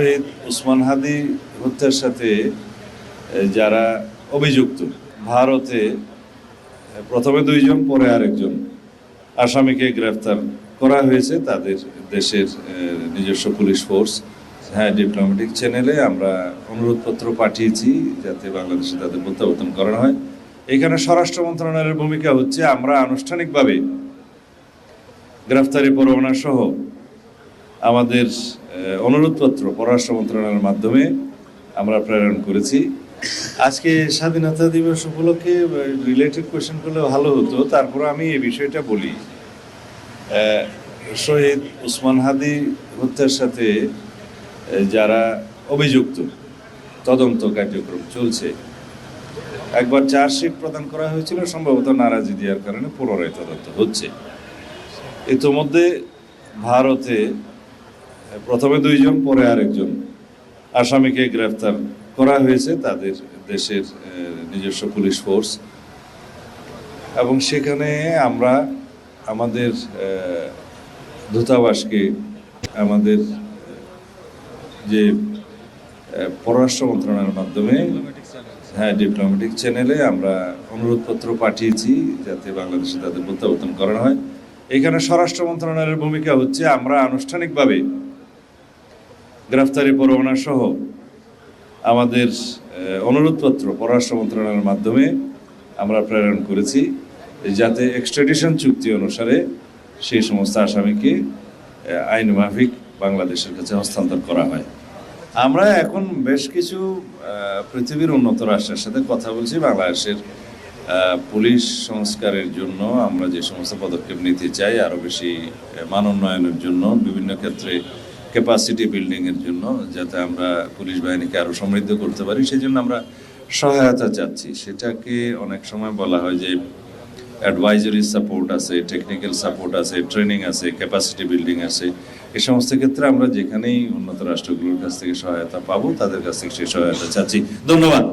শহীদ ওসমান হাদি হত্যার সাথে যারা অভিযুক্ত, ভারতে প্রথমে 2 জন, পরে আরেকজন আসামিকে গ্রেফতার করা হয়েছে। তাদের দেশের নিজস্ব পুলিশ ফোর্স, ডিপ্লোম্যাটিক চ্যানেলে আমরা অনুরোধপত্র পাঠিয়েছি যাতে বাংলাদেশে তাদের প্রত্যাবর্তন করানো হয়। এখানে স্বরাষ্ট্র মন্ত্রণালয়ের ভূমিকা হচ্ছে, আমরা আনুষ্ঠানিকভাবে গ্রেফতারি পরোয়ানা সহ আমাদের অনুরোধপত্র পররাষ্ট্র মন্ত্রণালয়ের মাধ্যমে আমরা প্রেরণ করেছি। আজকে স্বাধীনতা দিবস উপলক্ষে রিলেটেড কোয়েশ্চেন করলে ভালো হতো, তারপর আমি এই বিষয়টা বলি। শহীদ ওসমান হাদি হত্যার সাথে যারা অভিযুক্ত, তদন্ত কার্যক্রম চলছে। একবার চার্জশিট প্রদান করা হয়েছিল, সম্ভবত নারাজি দেওয়ার কারণে পুনরায় তদন্ত হচ্ছে। ইতোমধ্যে ভারতে প্রথমে 2 জন, পরে আরেকজন আসামিকে গ্রেফতার করা হয়েছে তাদের দেশের নিজস্ব পুলিশ ফোর্স, এবং সেখানে আমরা আমাদের দূতাবাসকে, আমাদের যে পররাষ্ট্র মন্ত্রণালয়ের মাধ্যমে ডিপ্লোম্যাটিক চ্যানেলে আমরা অনুরোধপত্র পাঠিয়েছি যাতে বাংলাদেশে তাদের প্রত্যাবর্তন করানো হয়। এখানে স্বরাষ্ট্র মন্ত্রণালয়ের ভূমিকা হচ্ছে, আমরা আনুষ্ঠানিকভাবে গ্রেফতারি পরোয়ানা সহ আমাদের অনুরোধপত্র পররাষ্ট্র মন্ত্রণালয়ের মাধ্যমে আমরা প্রেরণ করেছি যাতে এক্সট্রাডিশন চুক্তি অনুসারে সেই সমস্ত আসামিকে আইন মাফিক বাংলাদেশের কাছে হস্তান্তর করা হয়। আমরা এখন বেশ কিছু পৃথিবীর উন্নত রাষ্ট্রের সাথে কথা বলছি বাংলাদেশের পুলিশ সংস্কারের জন্য। আমরা যে সমস্ত পদক্ষেপ নিতে চাই, আরও বেশি মান উন্নয়নের জন্য, বিভিন্ন ক্ষেত্রে ক্যাপাসিটি বিল্ডিংয়ের জন্য, যাতে আমরা পুলিশ বাহিনীকে আরও সমৃদ্ধ করতে পারি, সেই জন্য আমরা সহায়তা চাচ্ছি। সেটাকে অনেক সময় বলা হয় যে অ্যাডভাইজারি সাপোর্ট আছে, টেকনিক্যাল সাপোর্ট আছে, ট্রেনিং আছে, ক্যাপাসিটি বিল্ডিং আছে। এই সমস্ত ক্ষেত্রে আমরা যেখানেই উন্নত রাষ্ট্রগুলোর কাছ থেকে সহায়তা পাবো, তাদের কাছ থেকে সেই সহায়তা চাচ্ছি। ধন্যবাদ।